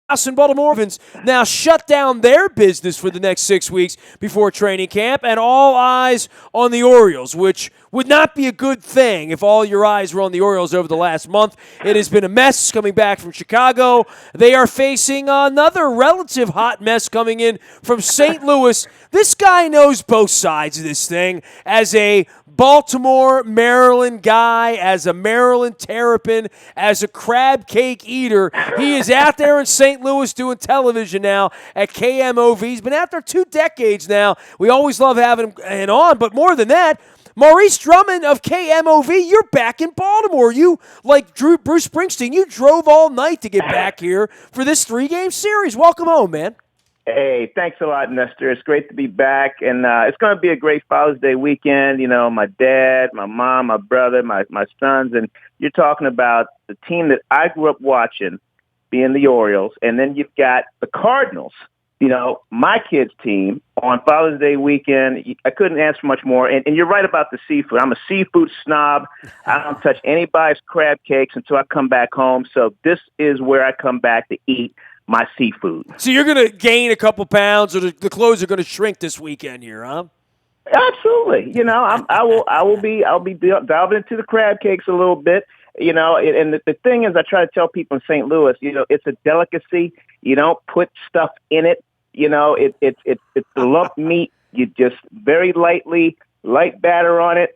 And Baltimore Ravens now shut down their business for the next 6 weeks before training camp, and all eyes on the Orioles, which would not be a good thing if all your eyes were on the Orioles over the last month. It has been a mess coming back from Chicago. They are facing another relative hot mess coming in from St. Louis. This guy knows both sides of this thing as a Baltimore, Maryland guy, as a Maryland terrapin, as a crab cake eater. He is out there in St. Louis doing television now at KMOV. He's been out there 2 decades now. We always love having him on, but more than that, Maurice Drummond of KMOV, you're back in Baltimore. You, like Bruce Springsteen, you drove all night to get back here for this 3-game series. Welcome home, man. Hey, thanks a lot, Nestor. It's great to be back, and it's going to be a great Father's Day weekend. You know, my dad, my mom, my brother, my sons, and you're talking about the team that I grew up watching being the Orioles, and then you've got the Cardinals, you know, my kids' team on Father's Day weekend. I couldn't ask for much more, and you're right about the seafood. I'm a seafood snob. I don't touch anybody's crab cakes until I come back home, so this is where I come back to eat my seafood. So you're going to gain a couple pounds, or the clothes are going to shrink this weekend here, huh? Absolutely. You know, I'll be delving into the crab cakes a little bit. You know, and the thing is, I try to tell people in St. Louis, you know, it's a delicacy. You don't put stuff in it. You know, it's the lump meat. You just very light batter on it,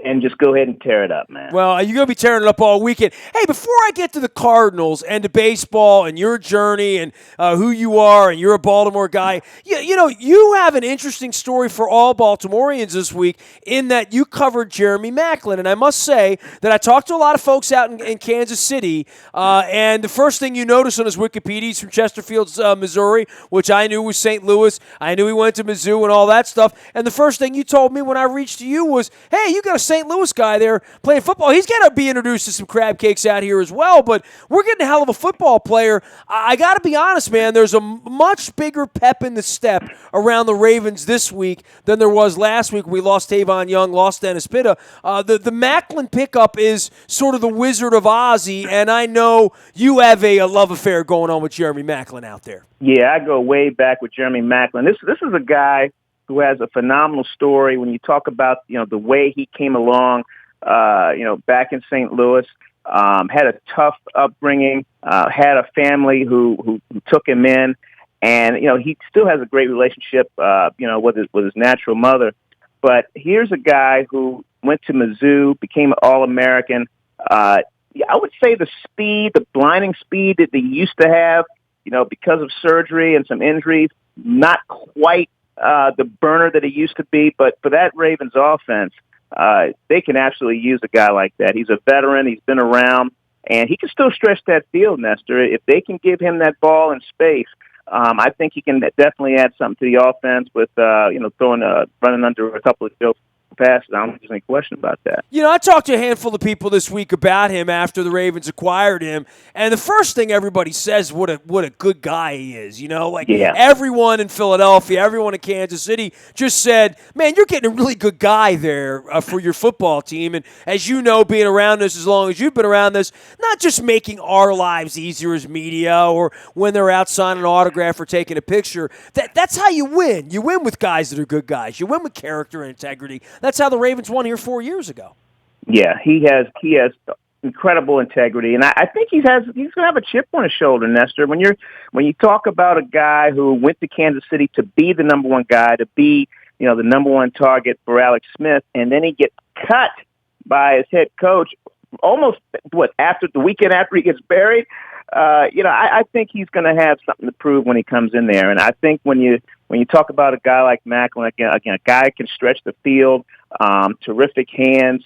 and just go ahead and tear it up, man. Well, you're going to be tearing it up all weekend. Hey, before I get to the Cardinals and to baseball and your journey and who you are, and you're a Baltimore guy, you know, you have an interesting story for all Baltimoreans this week in that you covered Jeremy Maclin. And I must say that I talked to a lot of folks out in Kansas City, and the first thing you notice on his Wikipedia, he's from Chesterfield, Missouri, which I knew was St. Louis. I knew he went to Mizzou and all that stuff. And the first thing you told me when I reached to you was, hey, you got a St. Louis guy there playing football. He's got to be introduced to some crab cakes out here as well, but we're getting a hell of a football player. I got to be honest, man, there's a much bigger pep in the step around the Ravens this week than there was last week. We lost Tavon Young, lost Dennis Pitta. The Maclin pickup is sort of the Wizard of Ozzy, and I know you have a love affair going on with Jeremy Maclin out there. Yeah, I go way back with Jeremy Maclin. This is a guy who has a phenomenal story. When you talk about, you know, the way he came along, you know, back in St. Louis, had a tough upbringing, had a family who took him in, and, you know, he still has a great relationship, you know, with his natural mother. But here's a guy who went to Mizzou, became an All-American. I would say the speed, the blinding speed that they used to have, you know, because of surgery and some injuries, not quite the burner that he used to be, but for that Ravens offense, they can absolutely use a guy like that. He's a veteran. He's been around, and he can still stretch that field, Nestor. If they can give him that ball in space, I think he can definitely add something to the offense with, you know, running under a couple of Joe passes. I don't think there's any question about that. You know, I talked to a handful of people this week about him after the Ravens acquired him, and the first thing everybody says, what a good guy he is. You know, like everyone in Philadelphia, everyone in Kansas City just said, man, you're getting a really good guy there for your football team. And as you know, being around this as long as you've been around this, not just making our lives easier as media or when they're out signing an autograph or taking a picture. That's how you win. You win with guys that are good guys. You win with character and integrity. That's how the Ravens won here 4 years ago. Yeah, he has incredible integrity, and I think he's going to have a chip on his shoulder, Nestor. When you talk about a guy who went to Kansas City to be the number one guy, to be, you know, the number one target for Alex Smith, and then he gets cut by his head coach almost after the weekend after he gets buried. You know, I think he's going to have something to prove when he comes in there, and I think when you talk about a guy like Maclin, again, a guy who can stretch the field, terrific hands,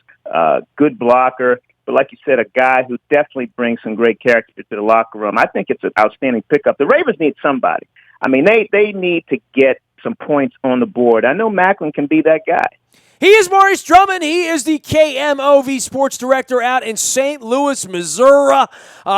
good blocker, but like you said, a guy who definitely brings some great character to the locker room. I think it's an outstanding pickup. The Ravens need somebody. I mean, they need to get some points on the board. I know Maclin can be that guy. He is Maurice Drummond. He is the KMOV sports director out in St. Louis, Missouri.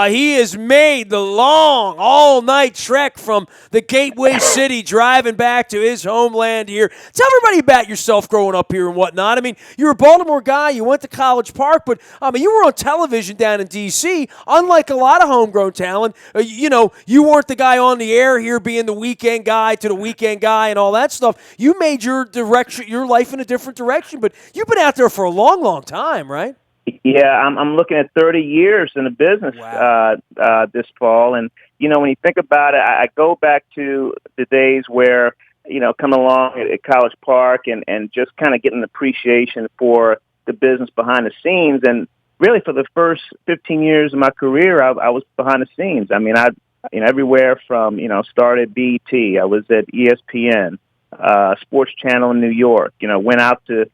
He has made the long, all-night trek from the Gateway City, driving back to his homeland here. Tell everybody about yourself growing up here and whatnot. I mean, you're a Baltimore guy. You went to College Park, but you were on television down in D.C. Unlike a lot of homegrown talent, you weren't the guy on the air here being the weekend guy to the weekend guy and all that stuff. You made your life in a different direction, but you've been out there for a long, long time, right? Yeah, I'm looking at 30 years in the business. Wow. This fall, and when you think about it, I go back to the days where coming along at College Park and just kind of getting an appreciation for the business behind the scenes. And really, for the first 15 years of my career, I was behind the scenes. I mean, everywhere from started BET, I was at ESPN, Sports Channel in New York. Went out to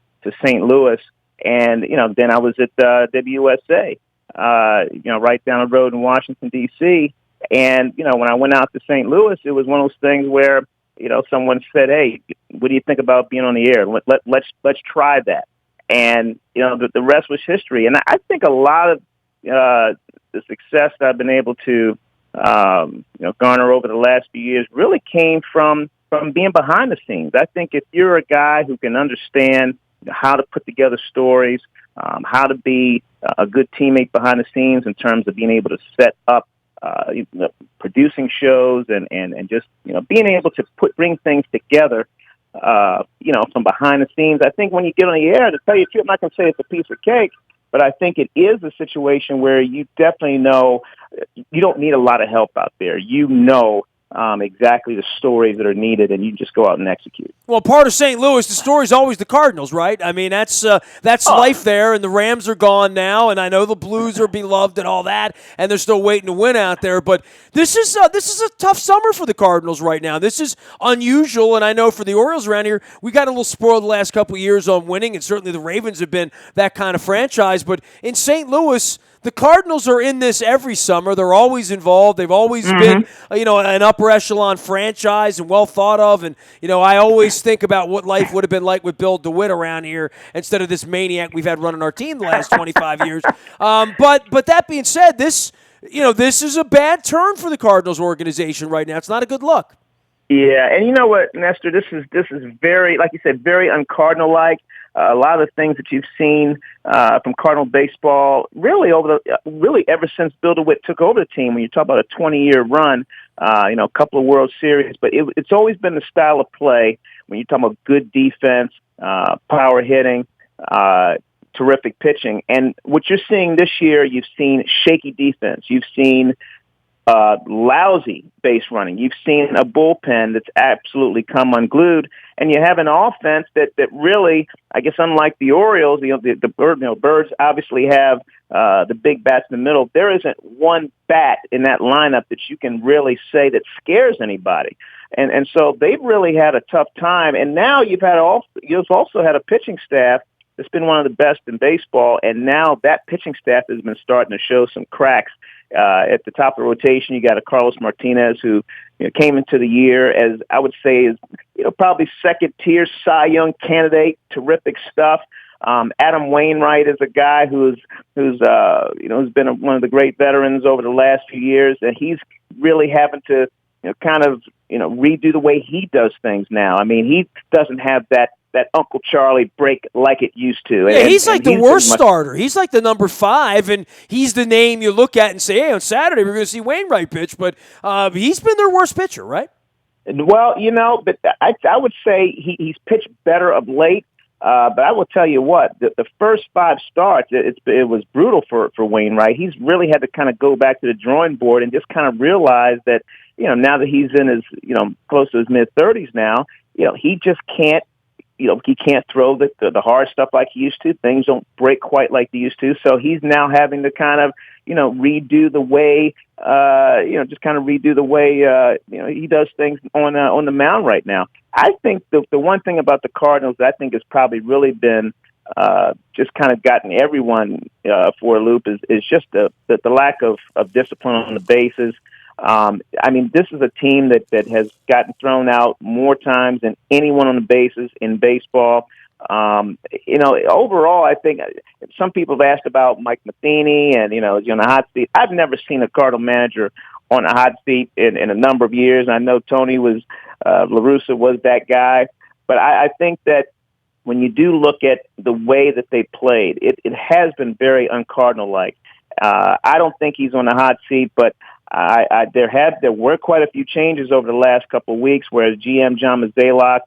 St. Louis, and then I was at WSA, right down the road in Washington D.C. And when I went out to St. Louis, it was one of those things where someone said, "Hey, what do you think about being on the air? Let's try that." And the rest was history. And I think a lot of the success that I've been able to garner over the last few years really came from being behind the scenes. I think if you're a guy who can understand how to put together stories, how to be a good teammate behind the scenes in terms of being able to set up producing shows and just being able to bring things together, from behind the scenes. I think when you get on the air, to tell you the truth, I'm not going to say it's a piece of cake, but I think it is a situation where you definitely know you don't need a lot of help out there. Exactly the stories that are needed, and you just go out and execute. Well, part of St. Louis, the story is always the Cardinals, right? I mean, that's life there, and the Rams are gone now, and I know the Blues are beloved and all that, and they're still waiting to win out there. But this is a tough summer for the Cardinals right now. This is unusual, and I know for the Orioles around here, we got a little spoiled the last couple of years on winning, and certainly the Ravens have been that kind of franchise. But in St. Louis, the Cardinals are in this every summer. They're always involved. They've always been, an upper echelon franchise and well thought of. And, I always think about what life would have been like with Bill DeWitt around here instead of this maniac we've had running our team the last 25 years. But that being said, this is a bad turn for the Cardinals organization right now. It's not a good look. Yeah, and you know what, Nestor? This is very, like you said, very un-Cardinal-like. A lot of the things that you've seen from Cardinal baseball, really ever since Bill DeWitt took over the team. When you talk about a 20-year run, a couple of World Series, but it's always been the style of play. When you talk about good defense, power hitting, terrific pitching, and what you're seeing this year, you've seen shaky defense. You've seen lousy base running. You've seen a bullpen that's absolutely come unglued, and you have an offense that really, I guess, unlike the Orioles, the Birds obviously have the big bats in the middle. There isn't one bat in that lineup that you can really say that scares anybody, and so they've really had a tough time. And now you've also had a pitching staff that's been one of the best in baseball, and now that pitching staff has been starting to show some cracks. At the top of the rotation, you got a Carlos Martinez who came into the year as I would say is probably second tier Cy Young candidate. Terrific stuff. Adam Wainwright is a guy who's been one of the great veterans over the last few years, and he's really having to redo the way he does things now. I mean, he doesn't have that Uncle Charlie break like it used to. Yeah, he's like the worst starter. He's like the number 5, and he's the name you look at and say, hey, on Saturday we're going to see Wainwright pitch, but he's been their worst pitcher, right? Well, but I would say he's pitched better of late, but I will tell you what, the first 5 starts, it was brutal for Wainwright. He's really had to kind of go back to the drawing board and just kind of realize that, now that he's in his, close to his mid-30s now, he just can't, he can't throw the hard stuff like he used to. Things don't break quite like they used to. So he's now having to kind of, redo the way, he does things on the mound right now. I think the one thing about the Cardinals that I think has probably really been just kind of gotten everyone for a loop is just the lack of discipline on the bases. I mean, this is a team that has gotten thrown out more times than anyone on the bases in baseball. Overall, I think some people have asked about Mike Matheny and, is he on the hot seat. I've never seen a Cardinal manager on a hot seat in a number of years. I know Tony La Russa was that guy, but I think that when you do look at the way that they played, it has been very un-Cardinal-like. I don't think he's on the hot seat, but there were quite a few changes over the last couple of weeks, where GM John Mozeliak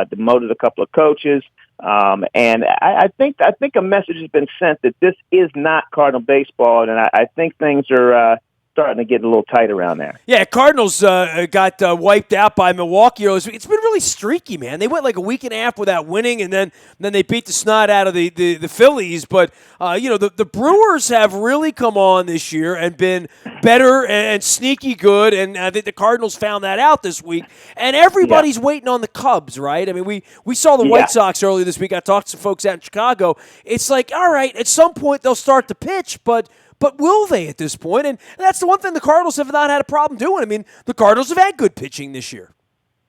demoted a couple of coaches, and I think a message has been sent that this is not Cardinal baseball, and I think things are starting to get a little tight around there. Yeah, Cardinals got wiped out by Milwaukee. It's been really streaky, man. They went like a week and a half without winning, and then they beat the snot out of the Phillies. But the Brewers have really come on this year and been better and sneaky good, and I think the Cardinals found that out this week. And everybody's waiting on the Cubs, right? I mean, we saw the White Sox earlier this week. I talked to some folks out in Chicago. It's like, all right, at some point they'll start to pitch, but will they at this point? And that's the one thing the Cardinals have not had a problem doing. I mean, the Cardinals have had good pitching this year.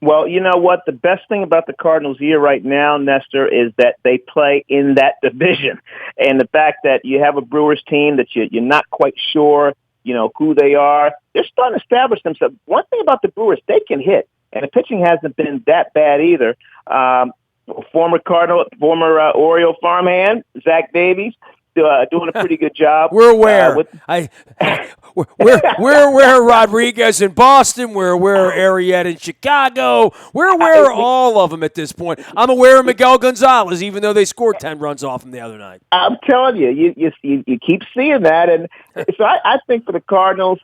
Well, you know what? The best thing about the Cardinals year right now, Nestor, is that they play in that division. And the fact that you have a Brewers team that you're not quite sure, who they are, they're starting to establish themselves. One thing about the Brewers, they can hit. And the pitching hasn't been that bad either. Former Oriole farmhand, Zach Davies, doing a pretty good job. We're aware. We're aware of Rodriguez in Boston. We're aware of Arrieta in Chicago. We're aware of all of them at this point. I'm aware of Miguel Gonzalez, even though they scored 10 runs off him the other night. I'm telling you, you keep seeing that. And so I think for the Cardinals,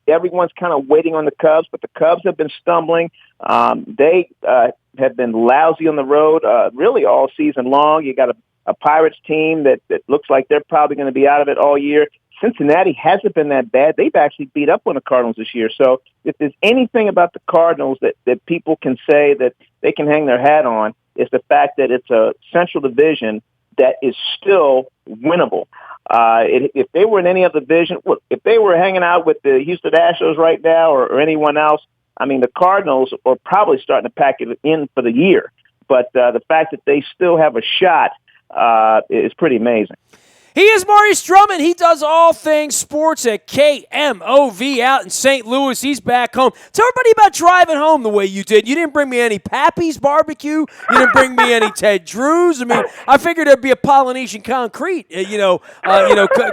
everyone's kind of waiting on the Cubs, but the Cubs have been stumbling. They have been lousy on the road really all season long. You got a Pirates team that looks like they're probably going to be out of it all year. Cincinnati hasn't been that bad. They've actually beat up on the Cardinals this year. So if there's anything about the Cardinals that people can say that they can hang their hat on, it's the fact that it's a Central Division that is still winnable. If they were in any other division, look, if they were hanging out with the Houston Astros right now or anyone else, I mean, the Cardinals are probably starting to pack it in for the year. But the fact that they still have a shot is pretty amazing. He is Maurice Drummond. He does all things sports at KMOV out in St. Louis. He's back home. Tell everybody about driving home the way you did. You didn't bring me any Pappy's barbecue. You didn't bring me any Ted Drew's. I mean, I figured there'd be a Polynesian concrete,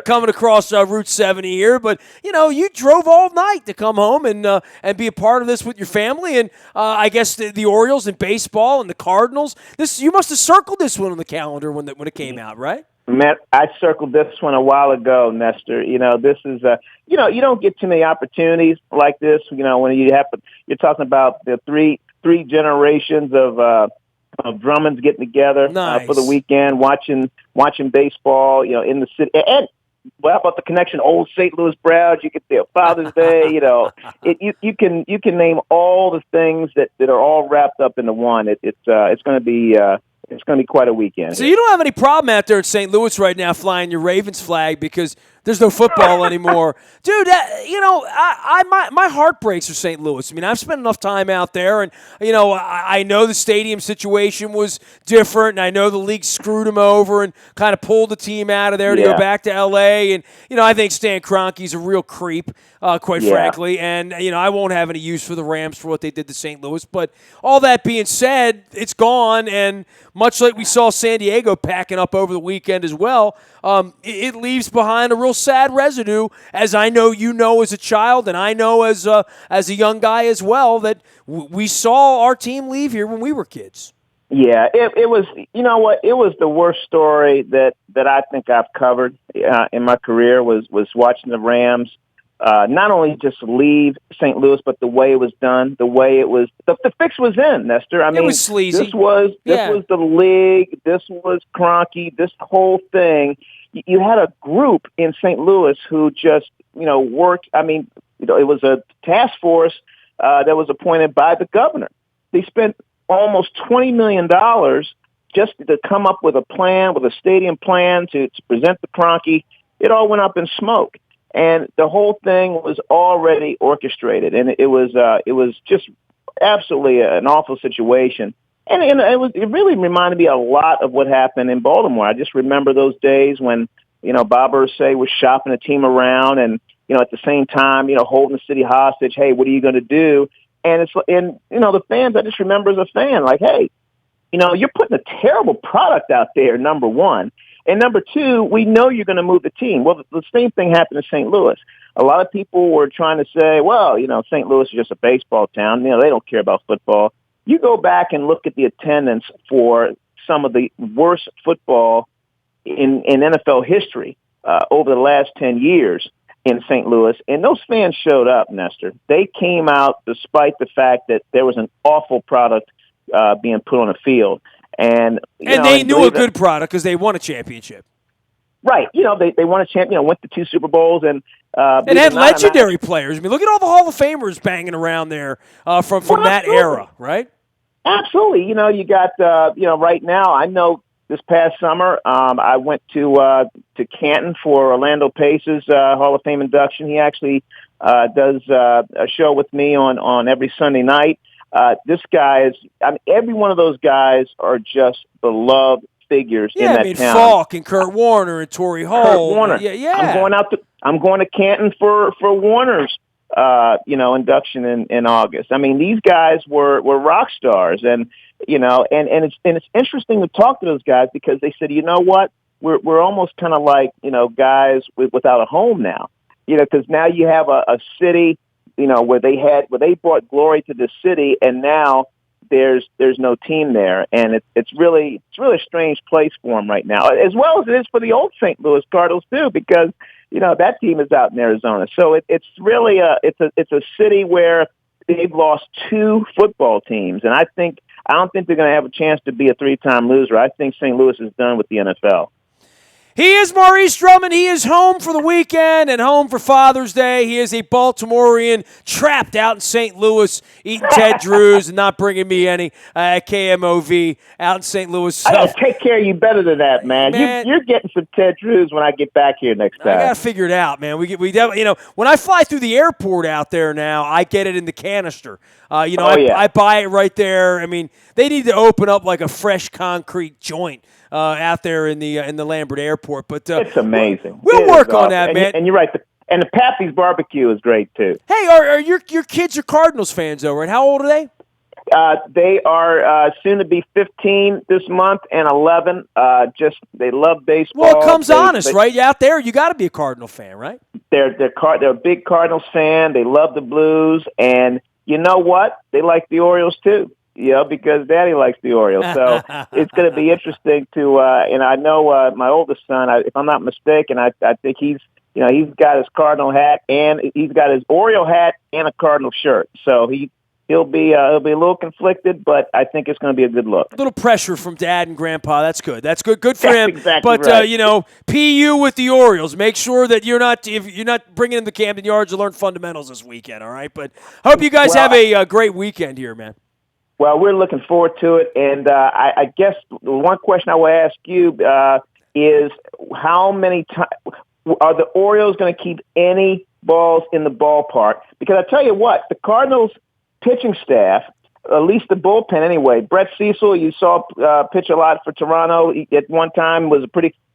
coming across Route 70 here. But, you drove all night to come home and be a part of this with your family. And I guess the Orioles and baseball and the Cardinals. You must have circled this one on the calendar when it came out, right? Matt, I circled this one a while ago, Nestor. This is you don't get too many opportunities like this. When you're talking about the three generations of Drummonds getting together for the weekend, watching baseball. In the city. And how about the connection? Old St. Louis Browns. You get their Father's Day. You can name all the things that are all wrapped up into one. It's going to be. It's going to be quite a weekend. So you don't have any problem out there in St. Louis right now flying your Ravens flag because there's no football anymore. Dude, my heart breaks for St. Louis. I mean, I've spent enough time out there, and, I know the stadium situation was different, and I know the league screwed them over and kind of pulled the team out of there to go back to L.A., and, I think Stan Kroenke's a real creep, quite frankly, and, I won't have any use for the Rams for what they did to St. Louis, but all that being said, it's gone, and much like we saw San Diego packing up over the weekend as well, it leaves behind a real sad residue, as I know as a child, and I know as a young guy as well, that we saw our team leave here when we were kids. Yeah, it was, it was the worst story that I think I've covered in my career was watching the Rams not only just leave St. Louis, but the way it was done, the way it was, the fix was in, Nestor. I mean, it was sleazy. This was the league. This was Kroenke. This whole thing. You had a group in St. Louis who just, worked. I mean, it was a task force that was appointed by the governor. They spent almost $20 million just to come up with a plan, with a stadium plan to present to Kroenke. It all went up in smoke. And the whole thing was already orchestrated, and it was just absolutely an awful situation. And it really reminded me a lot of what happened in Baltimore. I just remember those days when, Bob Irsay was shopping a team around and, at the same time, holding the city hostage. Hey, what are you going to do? And the fans, I just remember as a fan, like, hey, you're putting a terrible product out there, number one. And number two, we know you're going to move the team. Well, the same thing happened in St. Louis. A lot of people were trying to say, well, St. Louis is just a baseball town. They don't care about football. You go back and look at the attendance for some of the worst football in NFL history over the last 10 years in St. Louis, and those fans showed up, Nestor. They came out despite the fact that there was an awful product being put on the field. And they knew a good product because they won a championship. Right. They won a champion, went to 2 Super Bowls, and had legendary players. I mean, look at all the Hall of Famers banging around there from that era, right? Absolutely. You got, right now, I know this past summer, I went to Canton for Orlando Pace's Hall of Fame induction. He actually does a show with me on every Sunday night. This guy every one of those guys are just beloved figures in that town. Falk and Kurt Warner and Torrey Holt. Kurt Warner. Yeah. I'm going to Canton for Warner's induction in August. I mean, these guys were rock stars, and it's interesting to talk to those guys because they said, you know what, we're almost kind of like guys without a home now, because now you have a city, where they brought glory to the city, and now there's no team there, and it's really a strange place for them right now, as well as it is for the old St. Louis Cardinals too, because that team is out in Arizona. So it's really it's a city where they've lost 2 football teams, and I don't think they're going to have a chance to be a 3-time loser. I think St. Louis is done with the NFL. He is Maurice Drummond. He is home for the weekend and home for Father's Day. He is a Baltimorean trapped out in St. Louis eating Ted Drew's and not bringing me any KMOV out in St. Louis. So. I got to take care of you better than that, man. You're getting some Ted Drew's when I get back here next time. I got to figure it out, man. We definitely, when I fly through the airport out there now, I get it in the canister. I buy it right there. I mean, they need to open up like a fresh concrete joint out there in the Lambert Airport. But it's amazing. We'll work on that, man. And you're right. And the Pappy's barbecue is great too. Hey, are your kids are Cardinals fans though, right? How old are they? They are soon to be 15 this month and 11. They love baseball. Well, it comes honest, right? Out there, you got to be a Cardinal fan, right? They're a big Cardinals fan. They love the Blues, and you know what? They like the Orioles too. Because Daddy likes the Orioles. So it's going to be interesting to, and I know my oldest son, if I'm not mistaken, I think he's got his Cardinal hat and he's got his Oriole hat and a Cardinal shirt. So he'll be a little conflicted, but I think it's going to be a good look. A little pressure from Dad and Grandpa. That's good. That's good. Good for him. Exactly but right. PU with the Orioles. Make sure that if you're not bringing him to Camden Yards to learn fundamentals this weekend. All right. But hope you guys have a great weekend here, man. Well, we're looking forward to it, and I guess the one question I will ask you is how many times are the Orioles going to keep any balls in the ballpark? Because I tell you what, the Cardinals pitching staff, at least the bullpen anyway, Brett Cecil, you saw pitch a lot for Toronto. He, at one time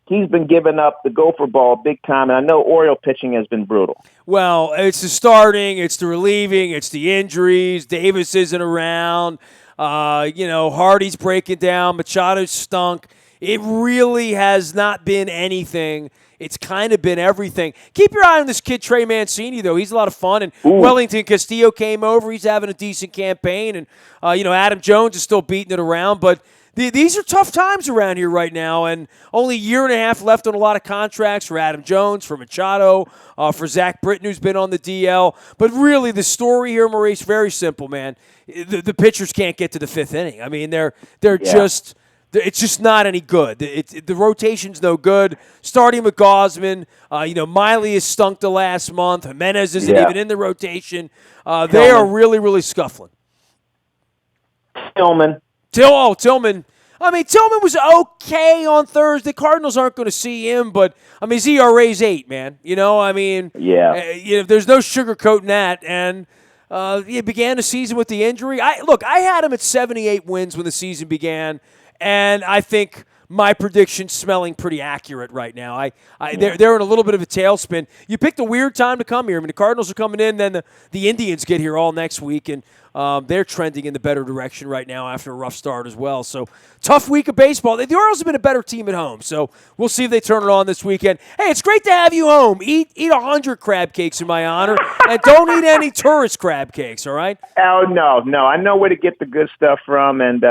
he's been giving up the gopher ball big time, and I know Oriole pitching has been brutal. Well, it's the starting, it's the relieving, it's the injuries. Davis isn't around. Hardy's breaking down. Machado's stunk. It really has not been anything. It's kind of been everything. Keep your eye on this kid, Trey Mancini, though. He's a lot of fun. And Wellington Castillo came over. He's having a decent campaign. And, Adam Jones is still beating it around. But these are tough times around here right now, and only a year and a half left on a lot of contracts for Adam Jones, for Machado, for Zach Britton, who's been on the DL. But really, the story here, Maurice, very simple, man. The pitchers can't get to the 5th inning. I mean, they're just – it's just not any good. The rotation's no good. Starting with Gosman, Miley has stunk the last month. Jimenez isn't even in the rotation. They are really, really scuffling. Tillman. I mean, Tillman was okay on Thursday. Cardinals aren't going to see him, but, his ERA's 8, man. There's no sugarcoating that. And, he began the season with the injury. I had him at 78 wins when the season began, and I think my prediction's smelling pretty accurate right now. They're in a little bit of a tailspin. You picked a weird time to come here. I mean, the Cardinals are coming in, then the Indians get here all next week, and they're trending in the better direction right now after a rough start as well. So, tough week of baseball. The Orioles have been a better team at home, so we'll see if they turn it on this weekend. Hey, it's great to have you home. Eat 100 crab cakes in my honor, and don't eat any tourist crab cakes, all right? Oh, no. I know where to get the good stuff from, and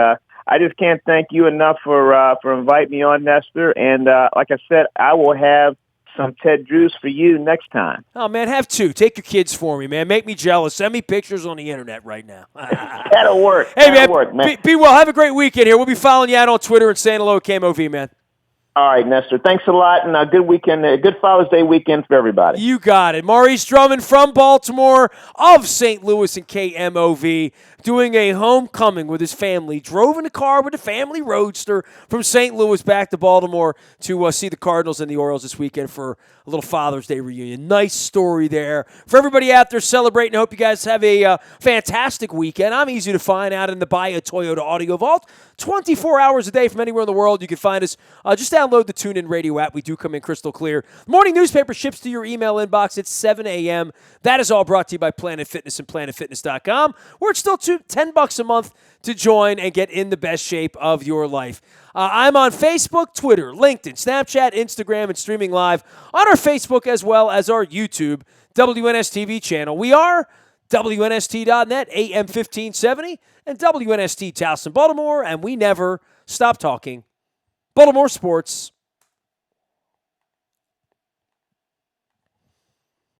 I just can't thank you enough for inviting me on, Nestor. And like I said, I will have some Ted Drews for you next time. Oh, man, have two. Take your kids for me, man. Make me jealous. Send me pictures on the internet right now. That'll work. Hey, That'll work, man. Be well. Have a great weekend here. We'll be following you out on Twitter and saying hello to KMOV, man. All right, Nestor. Thanks a lot, and a good weekend, a good Father's Day weekend for everybody. You got it. Maurice Drummond from Baltimore of St. Louis and KMOV doing a homecoming with his family. Drove in a car with a family roadster from St. Louis back to Baltimore to see the Cardinals and the Orioles this weekend for a little Father's Day reunion. Nice story there. For everybody out there celebrating, I hope you guys have a fantastic weekend. I'm easy to find out in the Bahia Toyota Audio Vault. 24 hours a day from anywhere in the world. You can find us. Just download the TuneIn Radio app. We do come in crystal clear. The morning newspaper ships to your email inbox at 7 a.m. That is all brought to you by Planet Fitness and PlanetFitness.com, where it's still $10 a month to join and get in the best shape of your life. I'm on Facebook, Twitter, LinkedIn, Snapchat, Instagram, and streaming live on our Facebook as well as our YouTube WNSTV channel. We are WNST.net, AM 1570, and WNST Towson, Baltimore, and we never stop talking Baltimore sports.